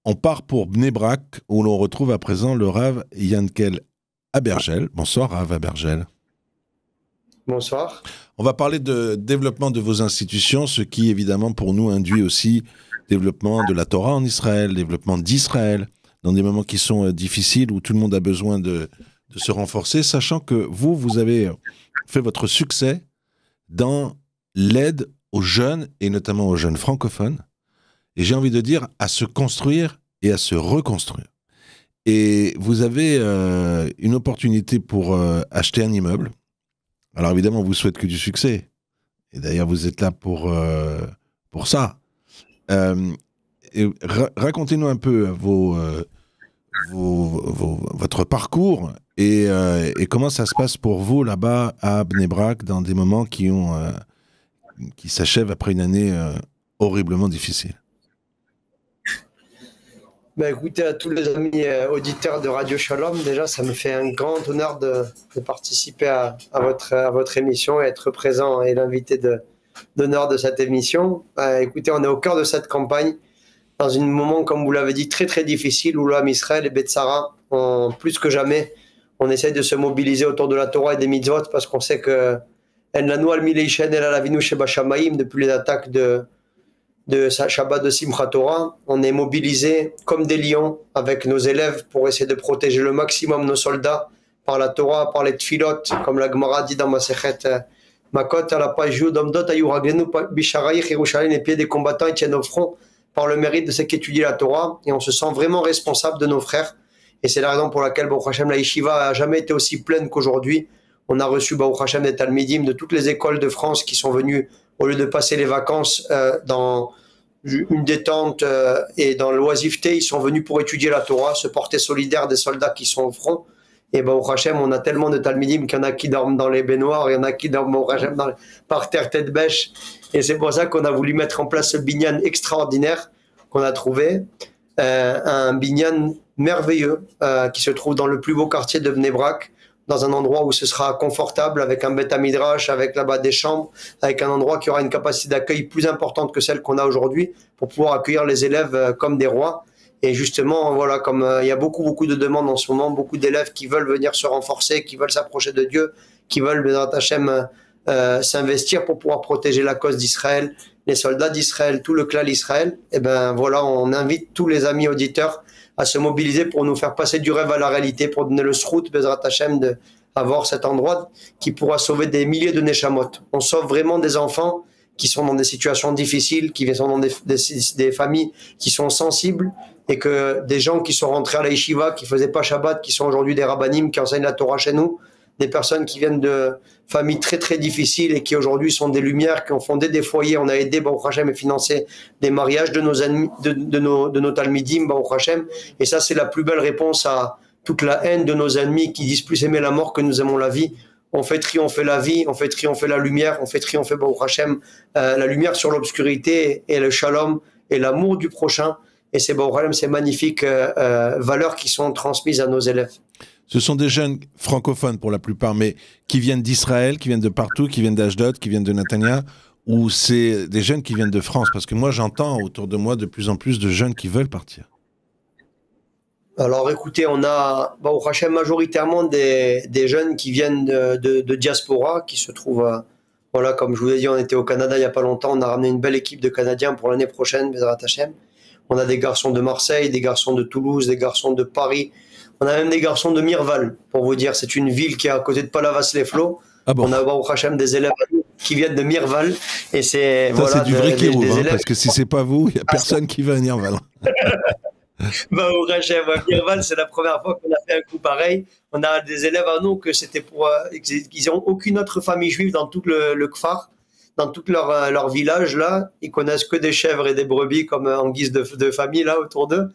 On part pour Bnei Brak, où l'on retrouve à présent le Rav Yankel Abergel. Bonsoir, Rav Abergel. Bonsoir. On va parler de développement de vos institutions, ce qui, évidemment, pour nous, induit aussi développement de la Torah en Israël, développement d'Israël, dans des moments qui sont difficiles, où tout le monde a besoin de se renforcer, sachant que vous avez fait votre succès dans l'aide aux jeunes, et notamment aux jeunes francophones, et j'ai envie de dire à se construire et à se reconstruire. Et vous avez une opportunité pour acheter un immeuble. Alors évidemment, on vous souhaite que du succès. Et d'ailleurs, vous êtes là pour ça. Racontez-nous un peu votre parcours et comment ça se passe pour vous là-bas à Bnei Brak dans des moments qui s'achèvent après une année horriblement difficile. Écoutez, à tous les amis auditeurs de Radio Shalom, déjà ça me fait un grand honneur de participer à votre émission et être présent et l'invité d'honneur de cette émission. Écoutez, on est au cœur de cette campagne, dans un moment, comme vous l'avez dit, très très difficile, où l'âme Israël et Betsara, plus que jamais, on essaie de se mobiliser autour de la Torah et des mitzvot, parce qu'on sait que depuis les attaques de Shabbat de Simchat Torah, on est mobilisé comme des lions avec nos élèves pour essayer de protéger le maximum nos soldats par la Torah, par les tfilot, comme la Gemara dit dans Masechet Makot, à la page Yud, Omdot Ayu Raglenu Bisharaïch Yerushalayim, les pieds des combattants ils tiennent au front par le mérite de ceux qui étudient la Torah, et on se sent vraiment responsable de nos frères. Et c'est la raison pour laquelle Baruch Hashem, la Yeshiva a jamais été aussi pleine qu'aujourd'hui. On a reçu Baruch Hashem des Talmidim de toutes les écoles de France qui sont venus, au lieu de passer les vacances dans une détente et dans l'oisiveté, ils sont venus pour étudier la Torah, se porter solidaire des soldats qui sont au front. Et Baruch Hashem, on a tellement de Talmidim qu'il y en a qui dorment dans les baignoires, il y en a qui dorment Baruch Hashem par terre tête bêche. Et c'est pour ça qu'on a voulu mettre en place ce binyan extraordinaire qu'on a trouvé, un binyan merveilleux qui se trouve dans le plus beau quartier de Bnei Brak, dans un endroit où ce sera confortable, avec un Beth Midrash, avec là-bas des chambres, avec un endroit qui aura une capacité d'accueil plus importante que celle qu'on a aujourd'hui, pour pouvoir accueillir les élèves comme des rois. Et justement, voilà, comme il y a beaucoup de demandes en ce moment, beaucoup d'élèves qui veulent venir se renforcer, qui veulent s'approcher de Dieu, qui veulent, Bezrat Hashem, s'investir pour pouvoir protéger la cause d'Israël, les soldats d'Israël, tout le clan d'Israël. Et ben voilà, on invite tous les amis auditeurs à se mobiliser pour nous faire passer du rêve à la réalité, pour donner le srout, Bezrat Hashem, d'avoir cet endroit qui pourra sauver des milliers de neshamot. On sauve vraiment des enfants qui sont dans des situations difficiles, qui sont dans des familles qui sont sensibles, et que des gens qui sont rentrés à la yeshiva, qui faisaient pas Shabbat, qui sont aujourd'hui des rabbanim, qui enseignent la Torah chez nous, des personnes qui viennent de familles très très difficiles et qui aujourd'hui sont des lumières, qui ont fondé des foyers. On a aidé Baruch Hashem et financé des mariages de nos ennemis, de nos talmidim, Baruch Hashem. Et ça, c'est la plus belle réponse à toute la haine de nos ennemis qui disent plus aimer la mort que nous aimons la vie. On fait triompher la vie, on fait triompher la lumière, on fait triompher Baruch Hashem, la lumière sur l'obscurité et le shalom et l'amour du prochain. Et c'est Baruch Hashem, ces magnifiques valeurs qui sont transmises à nos élèves. Ce sont des jeunes francophones pour la plupart, mais qui viennent d'Israël, qui viennent de partout, qui viennent d'Ashdod, qui viennent de Netanya, ou c'est des jeunes qui viennent de France? Parce que moi, j'entends autour de moi de plus en plus de jeunes qui veulent partir. Alors écoutez, on a Baruch Hashem majoritairement des jeunes qui viennent de diaspora, qui se trouvent, voilà, comme je vous l'ai dit, on était au Canada il n'y a pas longtemps, on a ramené une belle équipe de Canadiens pour l'année prochaine, Bezrat Hashem. On a des garçons de Marseille, des garçons de Toulouse, des garçons de Paris. On a même des garçons de Mirval, pour vous dire. C'est une ville qui est à côté de Palavas-les-Flots. Ah bon. On a Baruch Hashem des élèves qui viennent de Mirval. Et c'est voilà, c'est du vrai Kirouv, hein, parce que si c'est pas vous, il n'y a personne qui va à Mirval. Baruch Hashem, Mirval, c'est la première fois qu'on a fait un coup pareil. On a des élèves à nous que c'était pour... ils n'ont aucune autre famille juive dans tout le Kfar. Dans tout leur village, là, ils connaissent que des chèvres et des brebis comme en guise de famille, là, autour d'eux.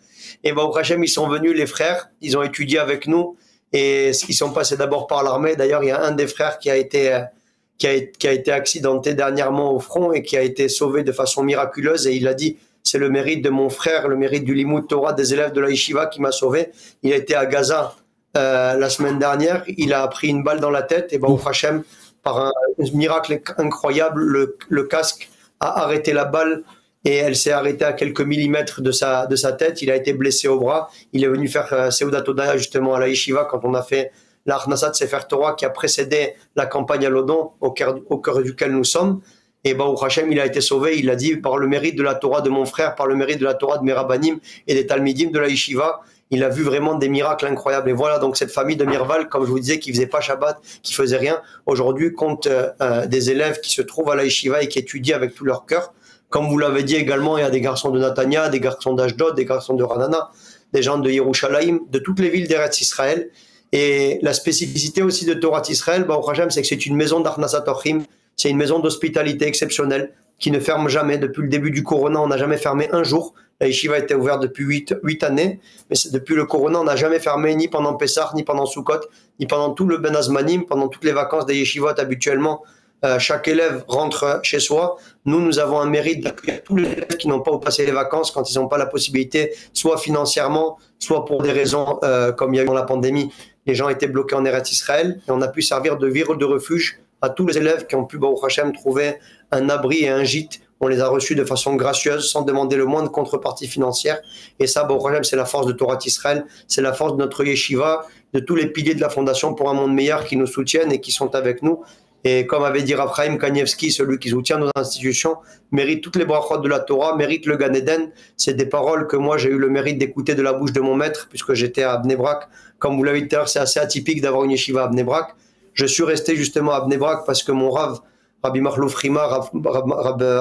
Et Baruch Hashem, ils sont venus, les frères, ils ont étudié avec nous, et ils sont passés d'abord par l'armée. D'ailleurs, il y a un des frères qui a été accidenté dernièrement au front et qui a été sauvé de façon miraculeuse, et il a dit, c'est le mérite de mon frère, le mérite du Limud Torah des élèves de la Yeshiva qui m'a sauvé. Il a été à Gaza la semaine dernière, il a pris une balle dans la tête, et Baruch Hashem, par un miracle incroyable, le casque a arrêté la balle et elle s'est arrêtée à quelques millimètres de sa tête. Il a été blessé au bras. Il est venu faire Seudat Toda justement à la Yeshiva quand on a fait l'Arnasat Sefer Torah qui a précédé la campagne à Lodon, au cœur duquel nous sommes. Et Baruch Hashem, il a été sauvé. Il a dit par le mérite de la Torah de mon frère, par le mérite de la Torah de mes rabbanim et des Talmidim de la Yeshiva. Il a vu vraiment des miracles incroyables. Et voilà, donc cette famille de Mirval, comme je vous disais, qui faisait pas Shabbat, qui faisait rien, aujourd'hui compte des élèves qui se trouvent à la Yeshiva et qui étudient avec tout leur cœur. Comme vous l'avez dit également, il y a des garçons de Natania, des garçons d'Ashdod, des garçons de Ranana, des gens de Yerushalayim, de toutes les villes d'Eretz Israël. Et la spécificité aussi de Torah Israël, Baruch Hashem, c'est que c'est une maison d'Arnasat Orchim, c'est une maison d'hospitalité exceptionnelle qui ne ferme jamais. Depuis le début du Corona, on n'a jamais fermé un jour. La Yeshiva était ouverte depuis 8 années, mais depuis le Corona, on n'a jamais fermé ni pendant Pessah, ni pendant Sukkot, ni pendant tout le Ben Azmanim, pendant toutes les vacances des Yeshivot habituellement. Chaque élève rentre chez soi. Nous avons un mérite d'accueillir tous les élèves qui n'ont pas passé les vacances quand ils n'ont pas la possibilité, soit financièrement, soit pour des raisons comme il y a eu dans la pandémie. Les gens étaient bloqués en Eretz Israël et on a pu servir de virus de refuge à tous les élèves qui ont pu, Baruch Hashem, trouver un abri et un gîte. On les a reçus de façon gracieuse, sans demander le moins de contrepartie financière. Et ça, Baruch Hashem, c'est la force de Torah Israël, c'est la force de notre yeshiva, de tous les piliers de la Fondation pour un monde meilleur qui nous soutiennent et qui sont avec nous. Et comme avait dit Rav Chaim Kanievski, celui qui soutient nos institutions, mérite toutes les brachot de la Torah, mérite le Gan Eden. C'est des paroles que moi j'ai eu le mérite d'écouter de la bouche de mon maître, puisque j'étais à Bnei Brak. Comme vous l'avez dit tout à l'heure, c'est assez atypique d'avoir une yeshiva à Bnei Brak. Je suis resté justement à Bnei Brak parce que mon Rav, Rabbi Marlouf Rima, Rav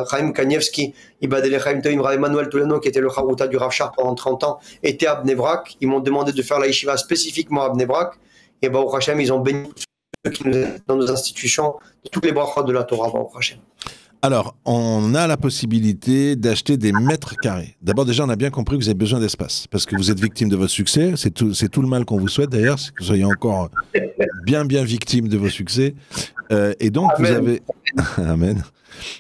Chaim Kanievski, Ibadele Chaim Toim, Rav Emmanuel Tolano, qui était le Charouta du Rav Shar pendant 30 ans, était à Bnei Brak. Ils m'ont demandé de faire la yeshiva spécifiquement à Bnei Brak. Et Baruch Hashem, ils ont béni ceux qui nous aident dans nos institutions, de toutes les brachot de la Torah, Baruch Hashem. Alors, on a la possibilité d'acheter des mètres carrés. D'abord, déjà, on a bien compris que vous avez besoin d'espace, parce que vous êtes victime de votre succès. C'est tout le mal qu'on vous souhaite, d'ailleurs, c'est que vous soyez encore bien victime de vos succès. Et donc, Amen. Vous avez... Amen.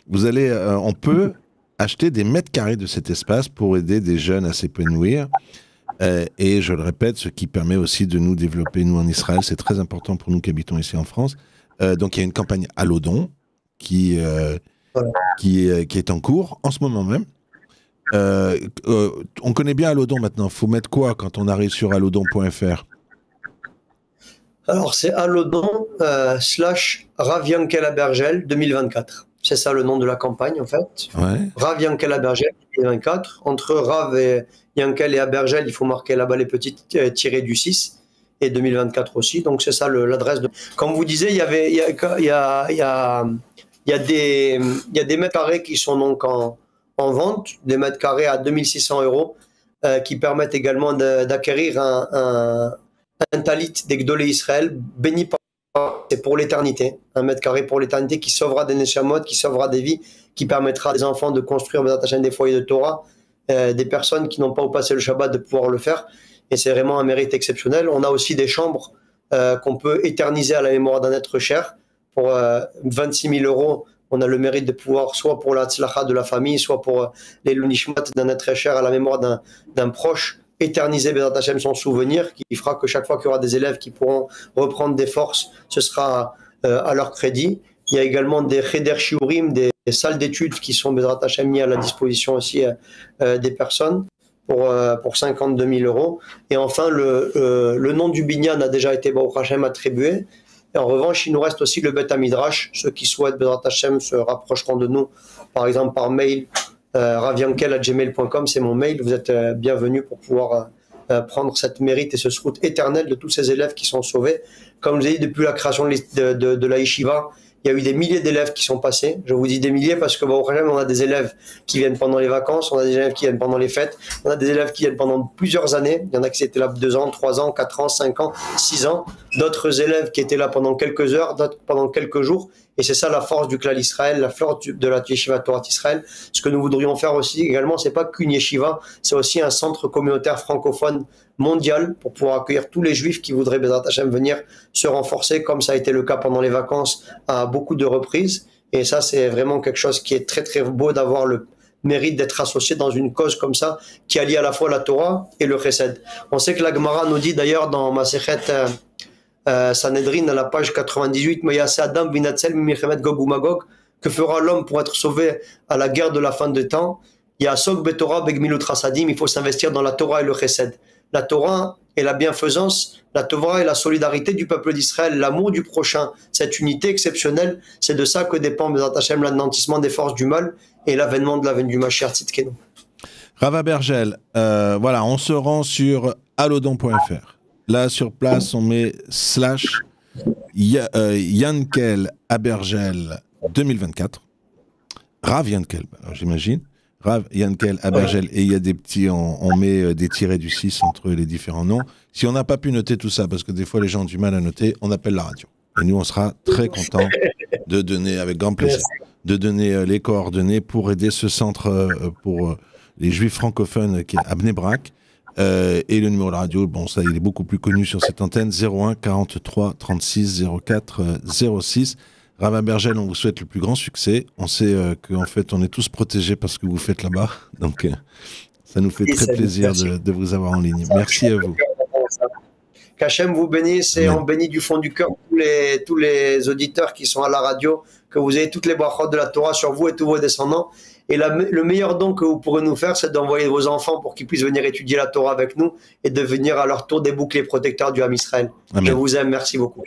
Vous allez... on peut acheter des mètres carrés de cet espace pour aider des jeunes à s'épanouir. Et je le répète, ce qui permet aussi de nous développer, nous, en Israël. C'est très important pour nous qui habitons ici en France. Donc, il y a une campagne à Lodon qui est en cours en ce moment même. On connaît bien Alodon maintenant. Il faut mettre quoi quand on arrive sur alodon.fr? Alors, c'est Alodon / Rav Yankel Abergel 2024. C'est ça le nom de la campagne, en fait. Ouais. Rav Yankel Abergel 2024. Entre Rav et Yankel et Abergel, il faut marquer là-bas les petites tirées du 6. Et 2024 aussi. Donc, c'est ça l'adresse. Comme vous disiez, il y a des mètres carrés qui sont donc en vente, des mètres carrés à 2600 euros, qui permettent également d'acquérir un talit des Gdolé Israël, béni par c'est pour l'éternité, un mètre carré pour l'éternité qui sauvera des neshamot, qui sauvera des vies, qui permettra à des enfants de construire des foyers de Torah, des personnes qui n'ont pas passé le Shabbat de pouvoir le faire. Et c'est vraiment un mérite exceptionnel. On a aussi des chambres qu'on peut éterniser à la mémoire d'un être cher. Pour 26 000 euros, on a le mérite de pouvoir, soit pour la tzlacha de la famille, soit pour les lunishmat d'un être cher à la mémoire d'un proche, éterniser Bezrat Hashem son souvenir, qui fera que chaque fois qu'il y aura des élèves qui pourront reprendre des forces, ce sera à leur crédit. Il y a également des cheder shiurim, des salles d'études qui sont Bezrat Hashem mis à la disposition aussi des personnes pour 52 000 euros. Et enfin, le nom du binyan a déjà été Baruch Hashem attribué. Et en revanche, il nous reste aussi le Bet HaMidrash. Ceux qui souhaitent Bezrat Hashem se rapprocheront de nous, par exemple par mail, raviankel@gmail.com, c'est mon mail. Vous êtes bienvenus pour pouvoir prendre cette mérite et ce srout éternel de tous ces élèves qui sont sauvés. Comme je l'ai dit, depuis la création de la Yeshiva, il y a eu des milliers d'élèves qui sont passés. Je vous dis des milliers parce que on a des élèves qui viennent pendant les vacances, on a des élèves qui viennent pendant les fêtes, on a des élèves qui viennent pendant plusieurs années. Il y en a qui étaient là 2 ans, 3 ans, 4 ans, 5 ans, 6 ans. D'autres élèves qui étaient là pendant quelques heures, d'autres pendant quelques jours. Et c'est ça la force du Klal Israël, la force de la Yeshiva Torah Israël. Ce que nous voudrions faire aussi également, c'est pas qu'une yeshiva, c'est aussi un centre communautaire francophone mondial pour pouvoir accueillir tous les juifs qui voudraient Bezrat Hashem venir se renforcer, comme ça a été le cas pendant les vacances à beaucoup de reprises. Et ça, c'est vraiment quelque chose qui est très très beau d'avoir le mérite d'être associé dans une cause comme ça, qui allie à la fois la Torah et le Chesed. On sait que la Gemara nous dit d'ailleurs dans Masechet Sanhedrin à la page 98, Adam Binatzel Milchemet Gog ou Magog, que fera l'homme pour être sauvé à la guerre de la fin des temps? Il y a Sok Betorah Begmilut Rasadim, il faut s'investir dans la Torah et le Chesed. La Torah et la bienfaisance, la Torah et la solidarité du peuple d'Israël, l'amour du prochain, cette unité exceptionnelle, c'est de ça que dépend Bezat Hashem l'anéantissement des forces du mal et l'avènement de la venue du Mashiach Tzidkenu. Rav Abergel, voilà, on se rend sur allodon.fr. Là, sur place, on met / Yankel Abergel 2024. Rav Yankel, j'imagine. Rav Yankel Abergel. Et il y a des petits, on met des tirets du 6 entre les différents noms. Si on n'a pas pu noter tout ça, parce que des fois les gens ont du mal à noter, on appelle la radio. Et nous, on sera très contents de donner, avec grand plaisir, de donner les coordonnées pour aider ce centre pour les juifs francophones qui est à Bnei Brak. Et le numéro de radio, bon, ça, il est beaucoup plus connu sur cette antenne, 01 43 36 04 06. Rav Abergel, on vous souhaite le plus grand succès. On sait qu'en fait, on est tous protégés par ce que vous faites là-bas. Donc, ça nous fait très plaisir de vous avoir en ligne. Merci à vous. Qu'Hachem vous bénisse et on bénit du fond du cœur tous les auditeurs qui sont à la radio, que vous ayez toutes les brachot de la Torah sur vous et tous vos descendants. Et le meilleur don que vous pourrez nous faire, c'est d'envoyer vos enfants pour qu'ils puissent venir étudier la Torah avec nous et devenir à leur tour des boucliers protecteurs du Ham Israël. Je vous aime, merci beaucoup.